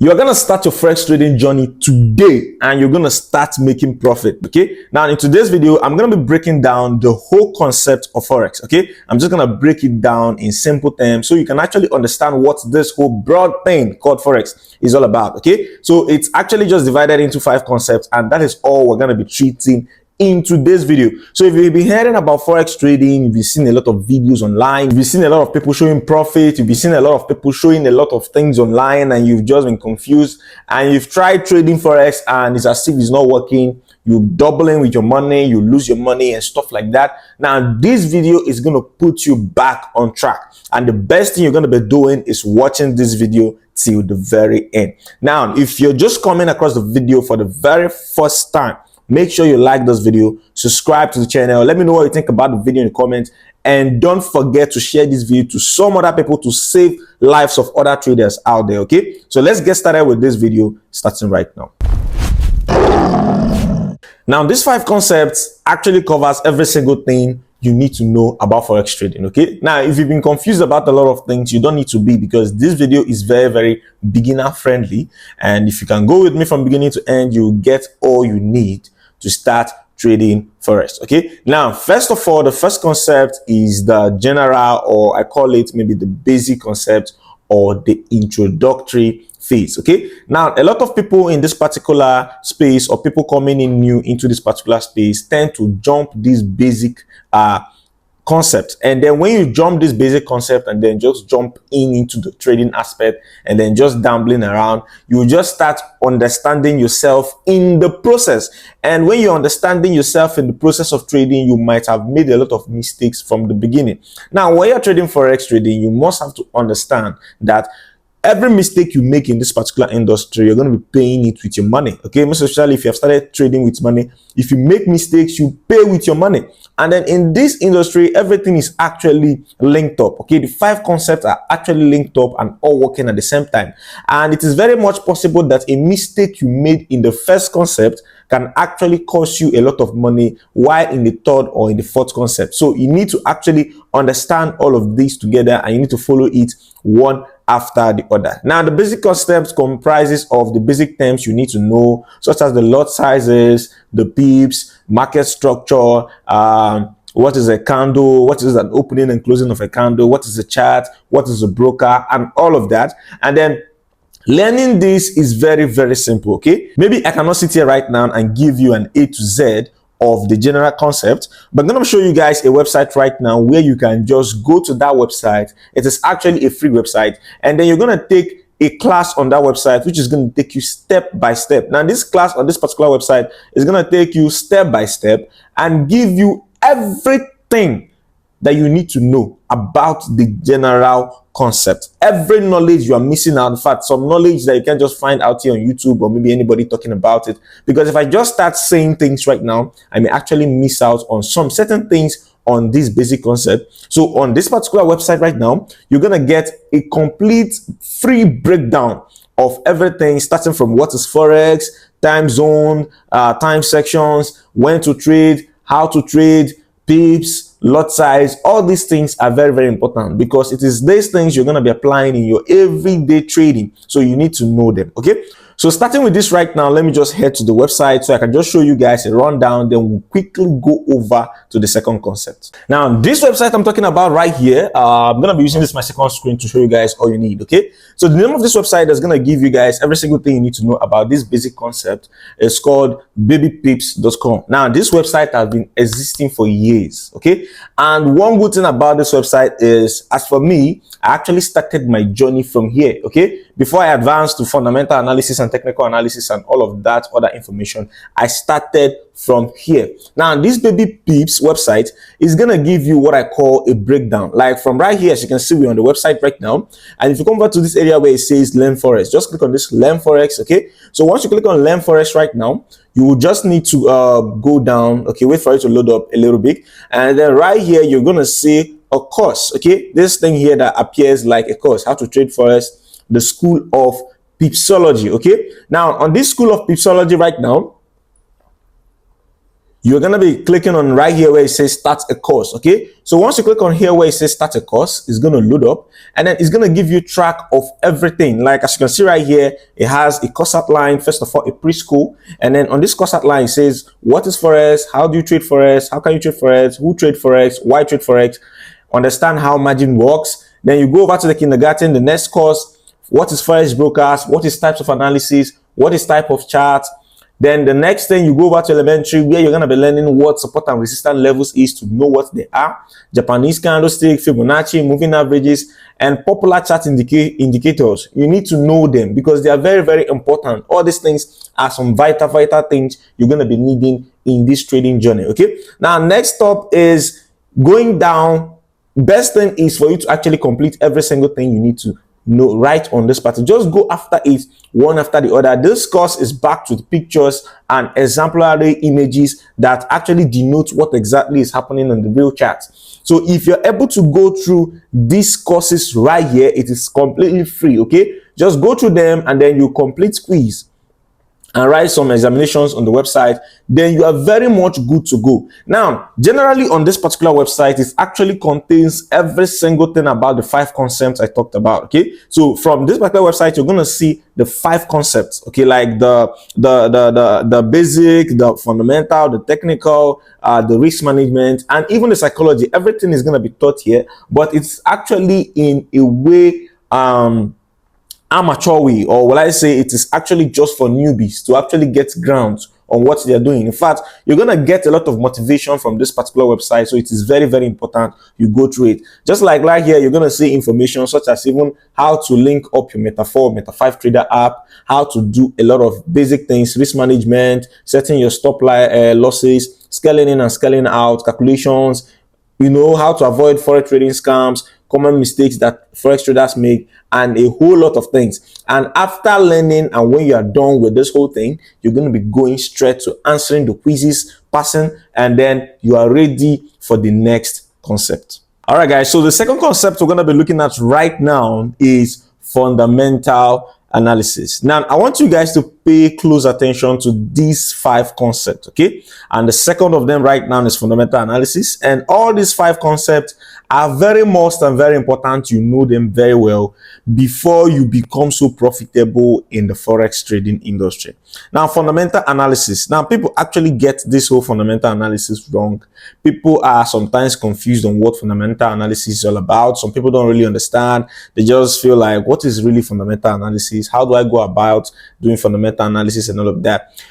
You're going to start your forex trading journey today and you're going to start making profit. Okay, now in today's video I'm going to be breaking down the whole concept of forex. Okay, I'm just going to break it down in simple terms so you can actually understand what this whole broad thing called forex is all about. Okay, so it's actually just divided into 5 concepts, and that is all we're going to be treating in today's video. So if you've been hearing about forex trading, you've been seeing a lot of videos online, you've seen a lot of people showing profit, you've been seeing a lot of people showing a lot of things online, and you've just been confused, and you've tried trading forex and it's as if it's not working, you're doubling with your money, you lose your money and stuff like that. Now this video is going to put you back on track, and the best thing you're going to be doing is watching this video till the very end. Now if you're just coming across the video for the very first time, make sure you like this video, subscribe to the channel, let me know what you think about the video in the comments, and don't forget to share this video to some other people to save lives of other traders out there. Okay, so let's get started with this video starting right now. Now these 5 concepts actually covers every single thing you need to know about forex trading. Okay, now if you've been confused about a lot of things, you don't need to be, because this video is very beginner friendly, and if you can go with me from beginning to end, you'll get all you need to start trading forex. Okay, now first of all, the first concept is the general, or I call it maybe the basic concept, or the introductory phase. Okay, now a lot of people in this particular space, or people coming in new into this particular space, tend to jump this basic concept, and then when you jump this basic concept and then just jump into the trading aspect and then just gambling around, you just start understanding yourself in the process. And when you're understanding yourself in the process of trading, you might have made a lot of mistakes from the beginning. Now when you're trading forex trading, you must have to understand that every mistake you make in this particular industry, you're going to be paying it with your money. Okay, most especially if you have started trading with money, if you make mistakes, you pay with your money. And then in this industry, everything is actually linked up. Okay, the 5 concepts are actually linked up and all working at the same time. And it is very much possible that a mistake you made in the first concept can actually cost you a lot of money while in the third or in the fourth concept. So you need to actually understand all of these together, and you need to follow it one after the other. Now the basic concepts comprises of the basic terms you need to know, such as the lot sizes, the pips, market structure, what is a candle, what is an opening and closing of a candle, what is a chart, what is a broker, and all of that. And then learning this is very simple. Okay, maybe I cannot sit here right now and give you an A to Z of the general concept, but I'm going to show you guys a website right now where you can just go to that website. It is actually a free website, and then you're going to take a class on that website, which is going to take you step by step. Now this class on this particular website is going to take you step by step and give you everything that you need to know about the general concept. Every knowledge you are missing out. In fact, some knowledge that you can just find out here on YouTube, or maybe anybody talking about it. Because if I just start saying things right now, I may actually miss out on some certain things on this basic concept. So on this particular website right now, you're going to get a complete free breakdown of everything, starting from what is forex, time zone, time sections, when to trade, how to trade, pips, lot size. All these things are very important, because it is these things you're going to be applying in your everyday trading, so you need to know them. Okay, so starting with this right now, let me just head to the website so I can just show you guys a rundown, then we'll quickly go over to the second concept. Now this website I'm talking about right here, I'm going to be using this my second screen to show you guys all you need. Okay, so the name of this website is going to give you guys every single thing you need to know about this basic concept. It's called babypips.com. Now this website has been existing for years. Okay, and one good thing about this website is, as for me, I actually started my journey from here. Okay, before I advanced to fundamental analysis and technical analysis and all of that other information, I started from here. Now this Baby Pips website is gonna give you what I call a breakdown. Like from right here, as you can see, we're on the website right now, and if you come over to this area where it says Learn Forex, just click on this Learn Forex. Okay, so once you click on Learn Forex right now, you will just need to go down. Okay, wait for it to load up a little bit, and then right here you're gonna see a course. Okay, this thing here that appears like a course, how to trade forex, the School of Pipsology. Okay, now on this School of Pipsology right now, you're going to be clicking on right here where it says start a course. Okay, so once you click on here where it says start a course, it's going to load up, and then it's going to give you track of everything. Like as you can see right here, it has a course outline. First of all, a preschool, and then on this course outline it says what is forex, how do you trade forex, how can you trade forex, who trade forex, why trade forex, understand how margin works. Then you go over to the kindergarten, the next course, what is forex brokers, what is types of analysis, what is type of chart. Then the next thing, you go over to elementary, where you're going to be learning what support and resistance levels is, to know what they are, Japanese candlestick, Fibonacci, moving averages, and popular chart indicators. You need to know them because they are very, very important. All these things are some vital things you're going to be needing in this trading journey. Okay, now next up is going down. Best thing is for you to actually complete every single thing you need to know right on this pattern. Just go after it one after the other. This course is backed with pictures and exemplary images that actually denote what exactly is happening on the real chart. So if you're able to go through these courses right here, it is completely free. Okay, just go through them and then you complete quiz and write some examinations on the website, then you are very much good to go. Now, generally on this particular website, it actually contains every single thing about the 5 concepts I talked about. Okay, so from this particular website, you're going to see the 5 concepts. Okay, like the basic, the fundamental, the technical, the risk management, and even the psychology. Everything is going to be taught here, but it's actually in a way amateur way, or will I say it is actually just for newbies to actually get grounds on what they are doing. In fact, you're going to get a lot of motivation from this particular website, so it is very, very important you go through it. Just like right here, you're going to see information such as even how to link up your Meta5 Trader app, how to do a lot of basic things, risk management, setting your stop losses, scaling in and scaling out, calculations, you know, how to avoid forex trading scams, common mistakes that forex traders make, and a whole lot of things. And after learning, and when you are done with this whole thing, you're going to be going straight to answering the quizzes, passing, and then you are ready for the next concept. All right, guys, so the second concept we're going to be looking at right now is fundamental analysis. Now, I want you guys to pay close attention to these 5 concepts, okay? And the second of them right now is fundamental analysis. And all these 5 concepts are very must and very important. You know them very well before you become so profitable in the forex trading industry. Now, fundamental analysis. Now, people actually get this whole fundamental analysis wrong. People are sometimes confused on what fundamental analysis is all about. Some people don't really understand. They just feel like, what is really fundamental analysis? How do I go about doing fundamental analysis and all of that?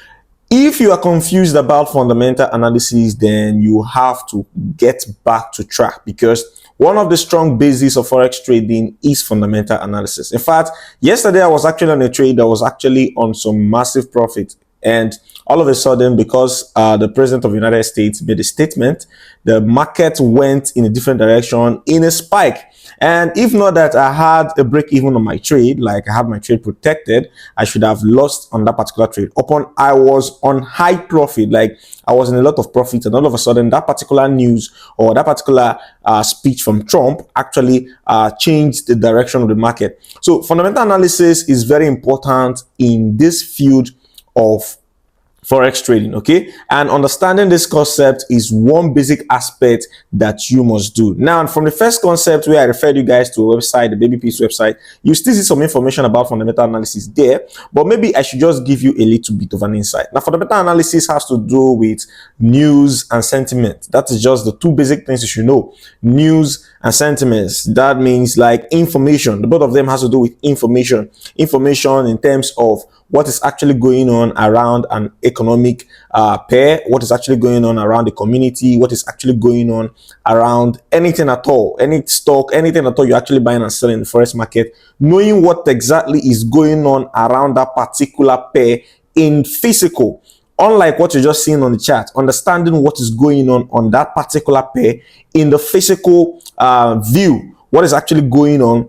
If you are confused about fundamental analysis, then you have to get back to track, because one of the strong bases of forex trading is fundamental analysis. In fact, yesterday I was actually on a trade that was actually on some massive profit, and all of a sudden, because the president of the United States made a statement, the market went in a different direction in a spike. And if not that I had a break even on my trade, like I had my trade protected, I should have lost on that particular trade. I was on high profit, like I was in a lot of profit, and all of a sudden that particular news or that particular speech from Trump actually changed the direction of the market. So fundamental analysis is very important in this field of forex trading, okay? And understanding this concept is one basic aspect that you must do. Now, from the first concept where I referred you guys to a website, the Baby Piece website, you still see some information about fundamental analysis there, but maybe I should just give you a little bit of an insight. Now, fundamental analysis has to do with news and sentiment. That is just the 2 basic things you should know. News and sentiments. That means like information. The both of them has to do with information. Information in terms of what is actually going on around an economic pair, what is actually going on around the community, what is actually going on around anything at all, any stock, anything at all you're actually buying and selling in the forex market, knowing what exactly is going on around that particular pair in physical. Unlike what you're just seeing on the chart, understanding what is going on that particular pair in the physical view, what is actually going on.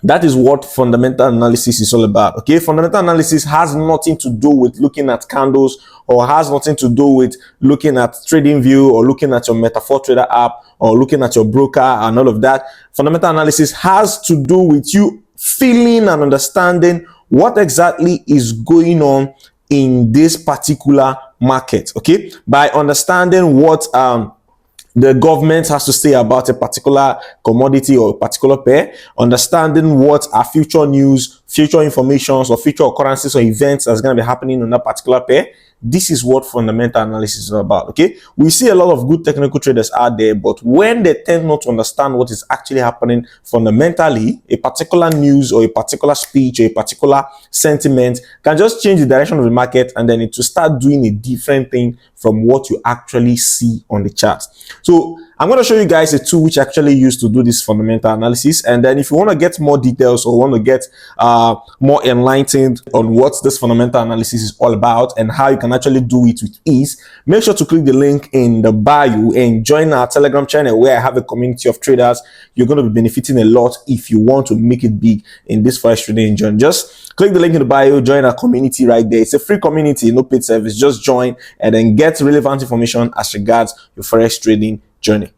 That is what fundamental analysis is all about, okay? Fundamental analysis has nothing to do with looking at candles, or has nothing to do with looking at TradingView or looking at your Meta4 Trader app or looking at your broker and all of that. Fundamental analysis has to do with you feeling and understanding what exactly is going on in this particular market, okay, by understanding what the government has to say about a particular commodity or a particular pair, understanding what are future news, future informations, or future occurrences or events that's going to be happening on that particular pair. This is what fundamental analysis is about, okay? We see a lot of good technical traders out there, but when they tend not to understand what is actually happening fundamentally, a particular news or a particular speech or a particular sentiment can just change the direction of the market, and then it will start doing a different thing from what you actually see on the chart. So I'm going to show you guys a tool which I actually use to do this fundamental analysis. And then if you want to get more details or want to get more enlightened on what this fundamental analysis is all about and how you can actually do it with ease, make sure to click the link in the bio and join our Telegram channel where I have a community of traders. You're going to be benefiting a lot if you want to make it big in this forex trading journey. Just click the link in the bio, join our community right there. It's a free community, no paid service. Just join and then get relevant information as regards your forex trading journey.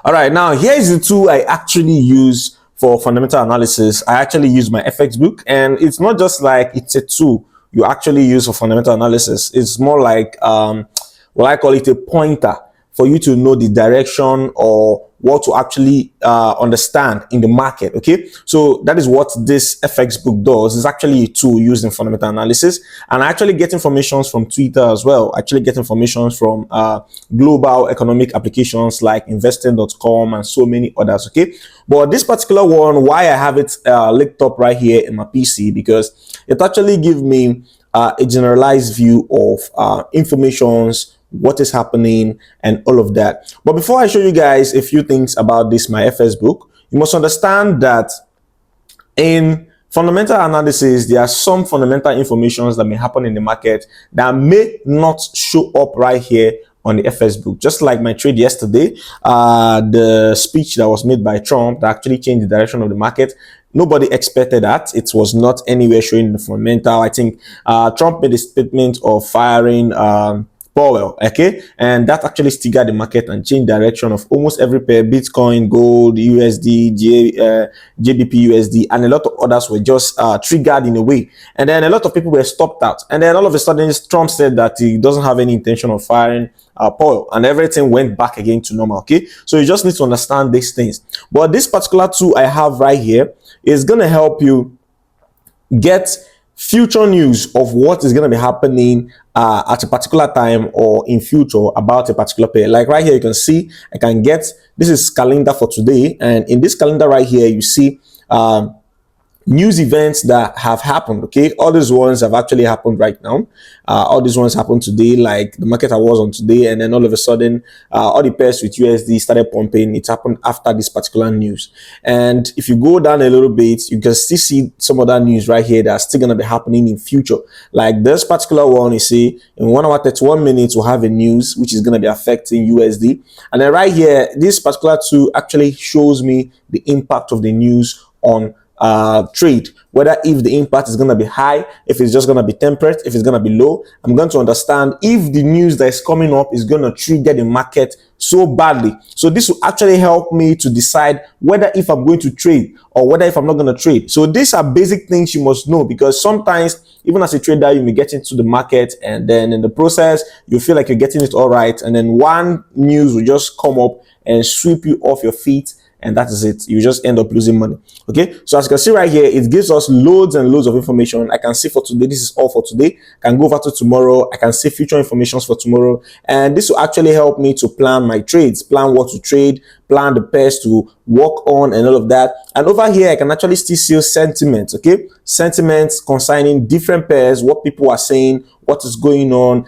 All right, now here is the tool I actually use for fundamental analysis. I actually use my FX book, and it's not just like it's a tool you actually use for fundamental analysis. It's more like well, I call it a pointer for you to know the direction or what to actually understand in the market, okay? So that is what this FX book does. It's actually a tool used in fundamental analysis, and I actually get information from Twitter as well. I actually get information from global economic applications like investing.com and so many others, okay? But this particular one, why I have it linked up right here in my PC, because it actually gives me a generalized view of informations, what is happening, and all of that. But before I show you guys a few things about this, my FS book, you must understand that in fundamental analysis, there are some fundamental informations that may happen in the market that may not show up right here on the FS book. Just like my trade yesterday, the speech that was made by Trump that actually changed the direction of the market. Nobody expected that. It was not anywhere showing in the fundamental. I think Trump made a statement of firing Powell, okay, and that actually staggered the market and changed direction of almost every pair: Bitcoin, gold, USD, JBP, USD, and a lot of others were just triggered in a way. And then a lot of people were stopped out. And then all of a sudden, Trump said that he doesn't have any intention of firing Powell, and everything went back again to normal. Okay, so you just need to understand these things. But this particular tool I have right here is going to help you get future news of what is going to be happening at a particular time or in future about a particular pair. Like right here, you can see I can get, this is calendar for today, and in this calendar right here, you see news events that have happened. Okay, all these ones have actually happened right now. All these ones happened today, like the market I was on today, and then all of a sudden all the pairs with USD started pumping. It happened after this particular news. And if you go down a little bit, you can still see some other news right here that's still going to be happening in future. Like this particular one, you see in 1 hour 31 minutes we'll have a news which is going to be affecting USD. And then right here, this particular tool actually shows me the impact of the news on trade, whether if the impact is going to be high, if it's just going to be temperate, if it's going to be low. I'm going to understand if the news that is coming up is going to trigger the market so badly. So this will actually help me to decide whether if I'm going to trade or whether if I'm not going to trade. So these are basic things you must know, because sometimes even as a trader, you may get into the market and then in the process you feel like you're getting it all right, and then one news will just come up and sweep you off your feet, and that is it. You just end up losing money. Okay, so as you can see right here, it gives us loads and loads of information. I can see for today, this is all for today. I can go over to tomorrow. I can see future information for tomorrow, and this will actually help me to plan my trades, plan what to trade, plan the pairs to work on, and all of that. And over here, I can actually still see sentiments. Okay, sentiments concerning different pairs, what people are saying, what is going on,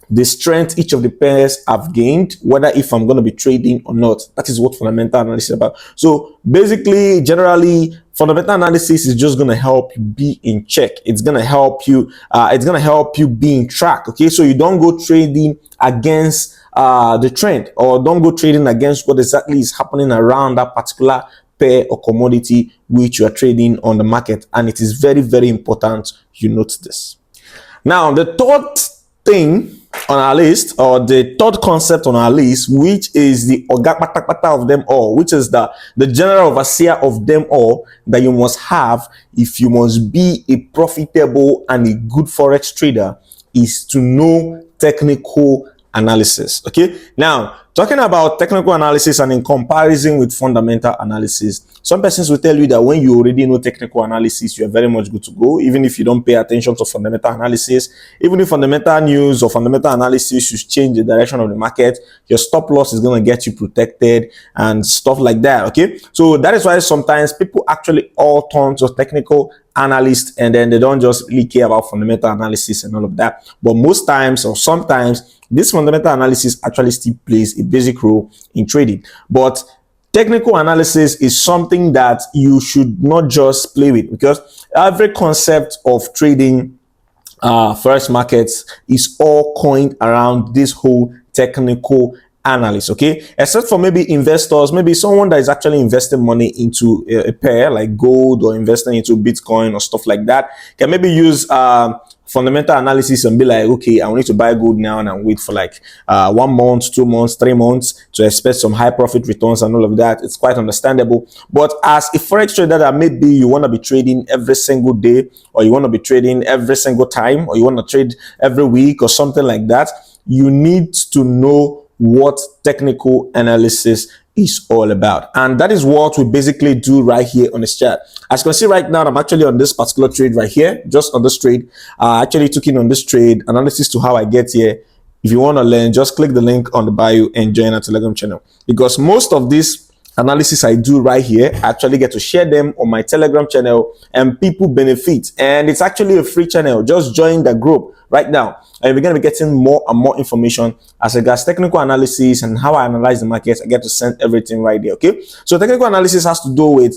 the strength each of the pairs have gained, whether if I'm going to be trading or not. That is what fundamental analysis is about. So basically, generally, fundamental analysis is just going to help you be in check. It's going to help you. It's going to help you be in track. Okay, so you don't go trading against the trend, or don't go trading against what exactly is happening around that particular pair or commodity which you are trading on the market. And it is very, very important you note this. Now, the third thing on our list, or the third concept on our list, which is the oga patapata of them all, which is the general overseer of them all that you must have if you must be a profitable and a good forex trader, is to know technical analysis. Okay, now talking about technical analysis and in comparison with fundamental analysis, some persons will tell you that when you already know technical analysis, you are very much good to go, even if you don't pay attention to fundamental analysis. Even if fundamental news or fundamental analysis should change the direction of the market, your stop loss is going to get you protected and stuff like that. Okay, so that is why sometimes people actually all turn to technical analysts and then they don't just really care about fundamental analysis and all of that. But most times or sometimes this fundamental analysis actually still plays a basic role in trading. But technical analysis is something that you should not just play with, because every concept of trading forex markets is all coined around this whole technical analyst. Okay, except for maybe investors, maybe someone that is actually investing money into a pair like gold or investing into Bitcoin or stuff like that, can maybe use fundamental analysis and be like, okay, I need to buy gold now and wait for like 1 month, 2 months, 3 months to expect some high profit returns and all of that. It's quite understandable. But as a forex trader that maybe you want to be trading every single day, or you want to be trading every single time, or you want to trade every week or something like that, you need to know what technical analysis is all about. And that is what we basically do right here on this chart. As you can see right now, I'm actually on this particular trade right here, just on this trade. I actually took in on this trade, analysis to how I get here. If you want to learn, just click the link on the bio and join our Telegram channel, because most of this analysis I do right here, I actually get to share them on my Telegram channel and people benefit. And it's actually a free channel. Just join the group right now and we're going to be getting more and more information as regards technical analysis and how I analyze the markets. I get to send everything right there. Okay, so technical analysis has to do with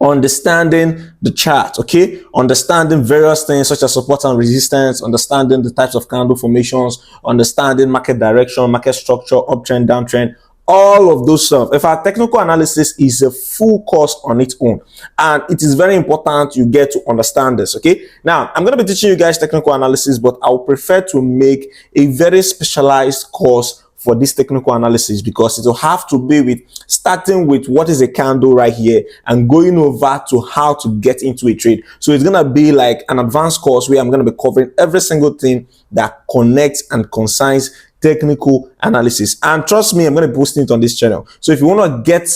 understanding the chart, okay, understanding various things such as support and resistance, understanding the types of candle formations, understanding market direction, market structure, uptrend, downtrend, all of those stuff. In fact, technical analysis is a full course on its own, and it is very important you get to understand this. Okay, now I'm going to be teaching you guys technical analysis, but I would prefer to make a very specialized course for this technical analysis, because it will have to be with starting with what is a candle right here and going over to how to get into a trade. So it's going to be like an advanced course where I'm going to be covering every single thing that connects and concerns technical analysis. And trust me, I'm going to be posting it on this channel. So if you want to get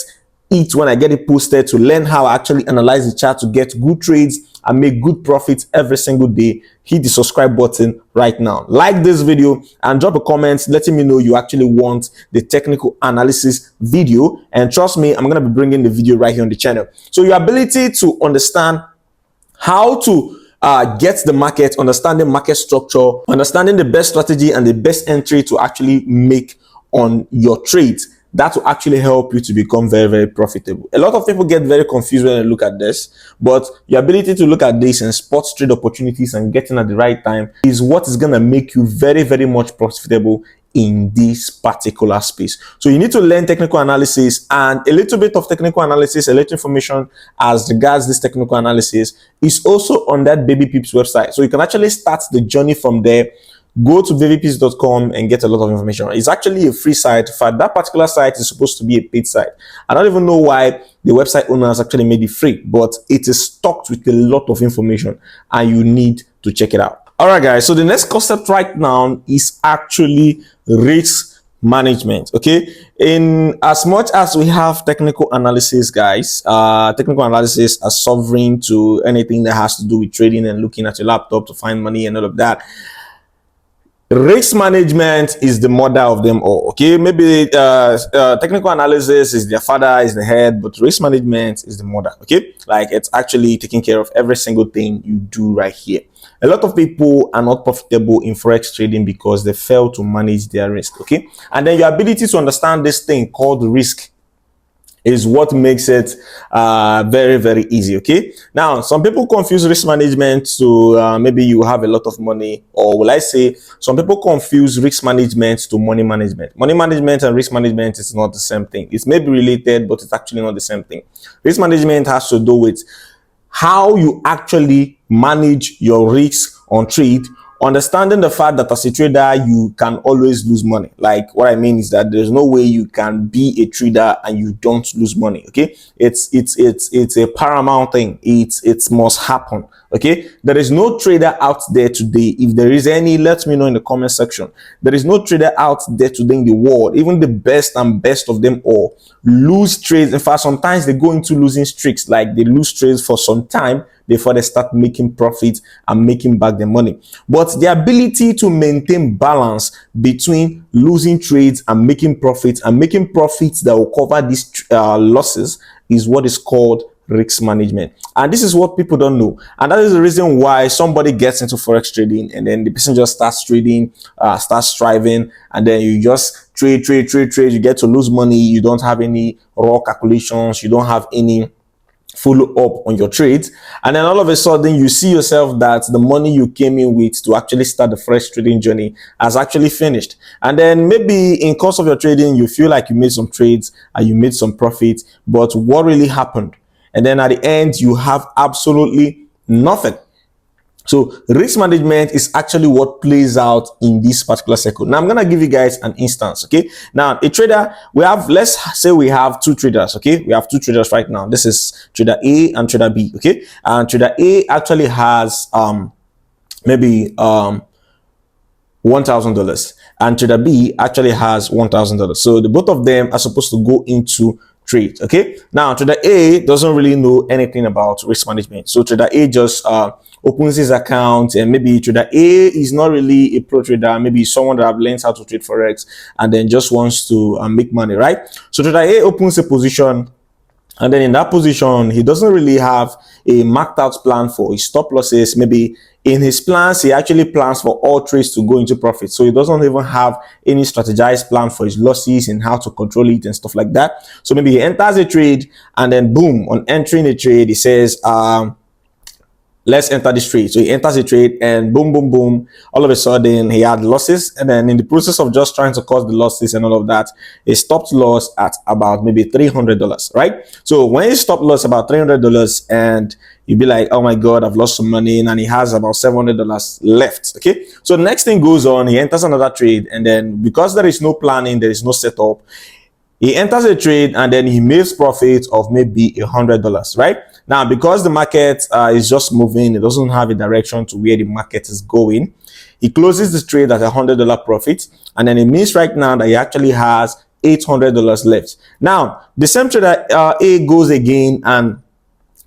it when I get it posted, to learn how I actually analyze the chart to get good trades and make good profits every single day, hit the subscribe button right now. Like this video and drop a comment letting me know you actually want the technical analysis video. And trust me, I'm going to be bringing the video right here on the channel. So your ability to understand how to get the market, understanding market structure, understanding the best strategy and the best entry to actually make on your trades, that will actually help you to become very, very profitable. A lot of people get very confused when they look at this, but your ability to look at this and spot trade opportunities and getting at the right time is what is going to make you very, very much profitable in this particular space. So you need to learn technical analysis, and a little bit of technical analysis, a little information as regards this technical analysis is also on that Baby Pips website. So you can actually start the journey from there. Go to babypips.com and get a lot of information. It's actually a free site. For that particular site is supposed to be a paid site. I don't even know why the website owners actually made it free, but it is stocked with a lot of information and you need to check it out. All right, guys. So the next concept right now is actually risk management. Okay, in as much as we have technical analysis, guys, technical analysis are sovereign to anything that has to do with trading and looking at your laptop to find money and all of that. Risk management is the mother of them all. Okay, maybe technical analysis is their father, is the head, but risk management is the mother. Okay, like it's actually taking care of every single thing you do right here. A lot of people are not profitable in forex trading because they fail to manage their risk. Okay, and then your ability to understand this thing called risk is what makes it very, very easy. Okay, now some people confuse risk management to maybe you have a lot of money, or will I say some people confuse risk management to money management. Money management and risk management is not the same thing. It's maybe related, but it's actually not the same thing. Risk management has to do with how you actually manage your risk on trade, understanding the fact that as a trader you can always lose money. Like what I mean is that there's no way you can be a trader and you don't lose money. Okay, it's a paramount thing. It must happen. Okay, there is no trader out there today. If there is any, let me know in the comment section. There is no trader out there today in the world, even the best and best of them all, lose trades. In fact, sometimes they go into losing streaks, like they lose trades for some time before they start making profits and making back the money. But the ability to maintain balance between losing trades and making profits that will cover these losses is what is called risk management. And this is what people don't know, and that is the reason why somebody gets into forex trading and then the person just starts trading, starts striving, and then you just trade, you get to lose money. You don't have any raw calculations, you don't have any follow up on your trades, and then all of a sudden you see yourself that the money you came in with to actually start the forex trading journey has actually finished. And then maybe in course of your trading you feel like you made some trades and you made some profits, but what really happened? And then at the end you have absolutely nothing. So risk management is actually what plays out in this particular cycle. Now I'm gonna give you guys an instance. Okay, now a trader, let's say we have two traders. Okay, we have two traders right now. This is trader A and trader B. Okay, and trader A actually has maybe $1,000, and trader B actually has $1,000. So the both of them are supposed to go into trade. Okay, now trader A doesn't really know anything about risk management, so trader A just opens his account, and maybe trader A is not really a pro trader, maybe someone that have learned how to trade forex and then just wants to make money, right? So trader A opens a position, and then in that position he doesn't really have a marked out plan for his stop losses. Maybe in his plans he actually plans for all trades to go into profit, so he doesn't even have any strategized plan for his losses and how to control it and stuff like that. So maybe he enters a trade, and then boom, on entering a trade he says, let's enter this trade. So he enters a trade, and boom, boom, boom, all of a sudden he had losses. And then in the process of just trying to cause the losses and all of that, he stopped loss at about maybe $300, right? So when he stopped loss about $300, and you'd be like, oh my God, I've lost some money, and he has about $700 left. Okay, so the next thing goes on, he enters another trade, and then because there is no planning, there is no setup, he enters a trade, and then he makes profit of maybe $100, right? Now, because the market is just moving, it doesn't have a direction to where the market is going, he closes the trade at $100 profit, and then it means right now that he actually has $800 left. Now, the same trader A goes again and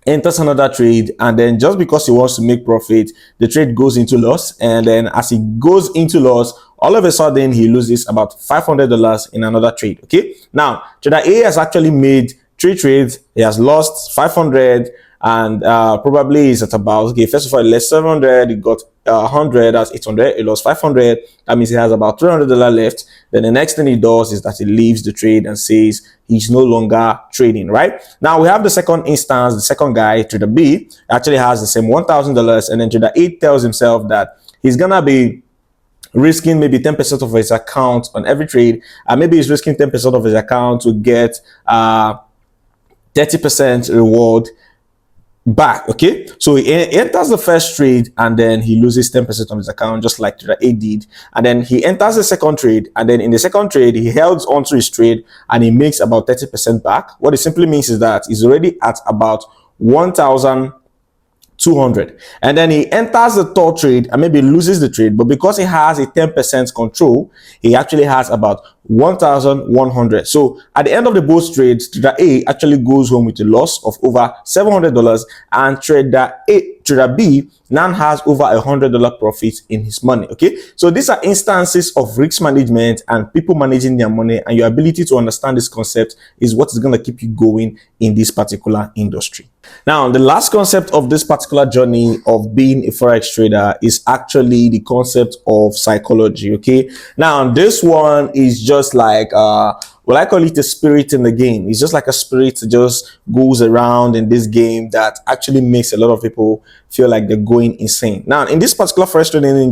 enters another trade, and then just because he wants to make profit, the trade goes into loss, and then as he goes into loss, all of a sudden he loses about $500 in another trade. Okay, now trader A has actually made 3 trades, he has lost 500, and probably is at about, okay, first of all he lost 700, he got 100, that's 800, he lost 500, that means he has about $300 left. Then the next thing he does is that he leaves the trade and says he's no longer trading, right? Now we have the second instance, the second guy, trader B, actually has the same $1,000, and then trader A tells himself that he's gonna be risking maybe 10% of his account on every trade, and maybe he's risking 10% of his account to get 30% reward back. Okay, so he enters the first trade, and then he loses 10% of his account, just like trader A did. And then he enters the second trade, and then in the second trade he held onto his trade, and he makes about 30% back. What it simply means is that he's already at about 1,200, and then he enters the third trade and maybe loses the trade, but because he has a 10% control, he actually has about 1,100. So at the end of the both trades, trader A actually goes home with a loss of over $700, and trader B now has over $100 profit in his money. Okay, so these are instances of risk management and people managing their money, and your ability to understand this concept is what is going to keep you going in this particular industry. Now, the last concept of this particular journey of being a forex trader is actually the concept of psychology. Okay, now this one is just like well, I call it a spirit in the game. It's just like a spirit that just goes around in this game that actually makes a lot of people feel like they're going insane. Now, in this particular forex trading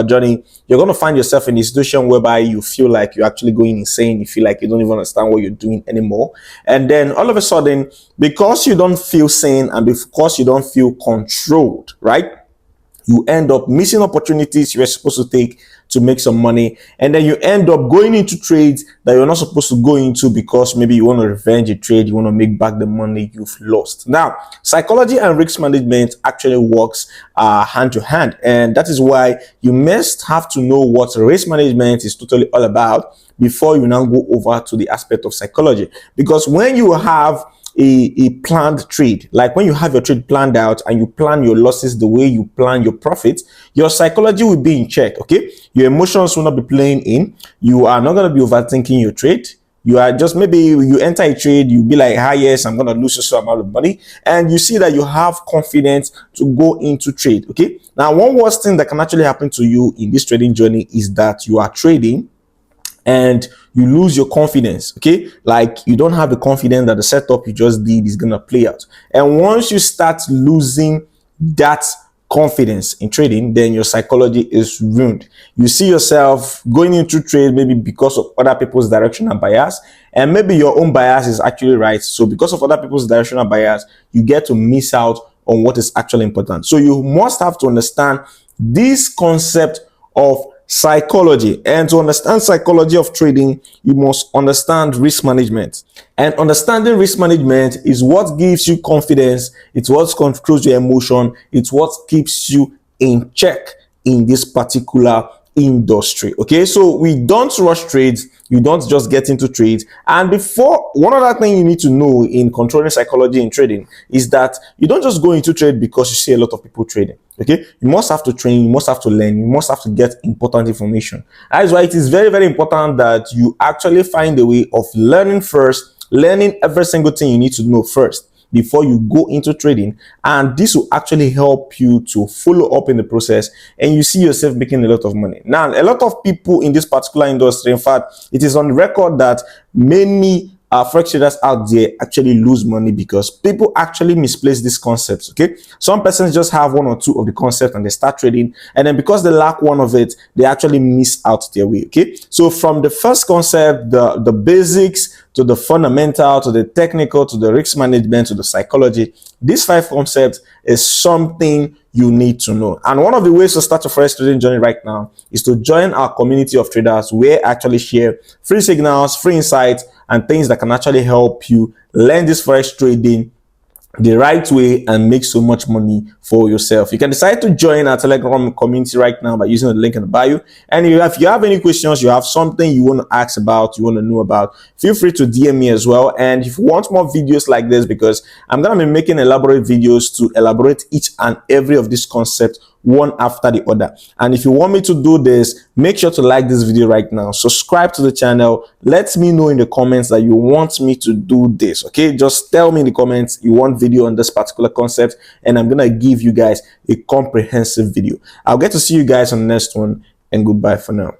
journey, you're going to find yourself in a situation whereby you feel like you're actually going insane. You feel like you don't even understand what you're doing anymore. And then all of a sudden, because you don't feel sane and because you don't feel controlled, right, you end up missing opportunities you were supposed to take to make some money, and then you end up going into trades that you're not supposed to go into because maybe you want to revenge a trade, you want to make back the money you've lost. Now, psychology and risk management actually works hand to hand, and that is why you must have to know what risk management is totally all about before you now go over to the aspect of psychology. Because when you have a planned trade, like when you have your trade planned out and you plan your losses the way you plan your profits, your psychology will be in check. Okay, your emotions will not be playing in. You are not going to be overthinking your trade. You are just, maybe you enter a trade, you be like, yes, I'm going to lose so amount of money, and you see that you have confidence to go into trade. Okay, now one worst thing that can actually happen to you in this trading journey is that you are trading and you lose your confidence. Okay, like you don't have the confidence that the setup you just did is gonna play out. And once you start losing that confidence in trading, then your psychology is ruined. You see yourself going into trade maybe because of other people's directional bias, and maybe your own bias is actually right. So because of other people's directional bias, you get to miss out on what is actually important. So you must have to understand this concept of psychology, and to understand psychology of trading, you must understand risk management. And understanding risk management is what gives you confidence, it's what controls your emotion, it's what keeps you in check in this particular industry. Okay, so we don't rush trades, you don't just get into trades. And before, one other thing you need to know in controlling psychology in trading is that you don't just go into trade because you see a lot of people trading. Okay, you must have to train, you must have to learn, you must have to get important information. That is why it is very, very important that you actually find a way of learning first, learning every single thing you need to know first before you go into trading, and this will actually help you to follow up in the process and you see yourself making a lot of money. Now, a lot of people in this particular industry, in fact, it is on record that many forex traders out there actually lose money because people actually misplace these concepts. Okay, some persons just have one or two of the concepts and they start trading, and then because they lack one of it, they actually miss out their way. Okay, so from the first concept, the basics, to the fundamental, to the technical, to the risk management, to the psychology, these 5 concepts is something you need to know. And one of the ways to start your forex trading journey right now is to join our community of traders, where I actually share free signals, free insights, and things that can actually help you learn this forex trading the right way and make so much money for yourself. You can decide to join our Telegram community right now by using the link in the bio. And if you have any questions, you have something you want to ask about, you want to know about, feel free to DM me as well. And if you want more videos like this, because I'm going to be making elaborate videos to elaborate each and every of these concepts one after the other. And if you want me to do this, make sure to like this video right now, subscribe to the channel, let me know in the comments that you want me to do this. Okay, just tell me in the comments you want video on this particular concept, and I'm gonna give you guys a comprehensive video. I'll get to see you guys on the next one, and goodbye for now.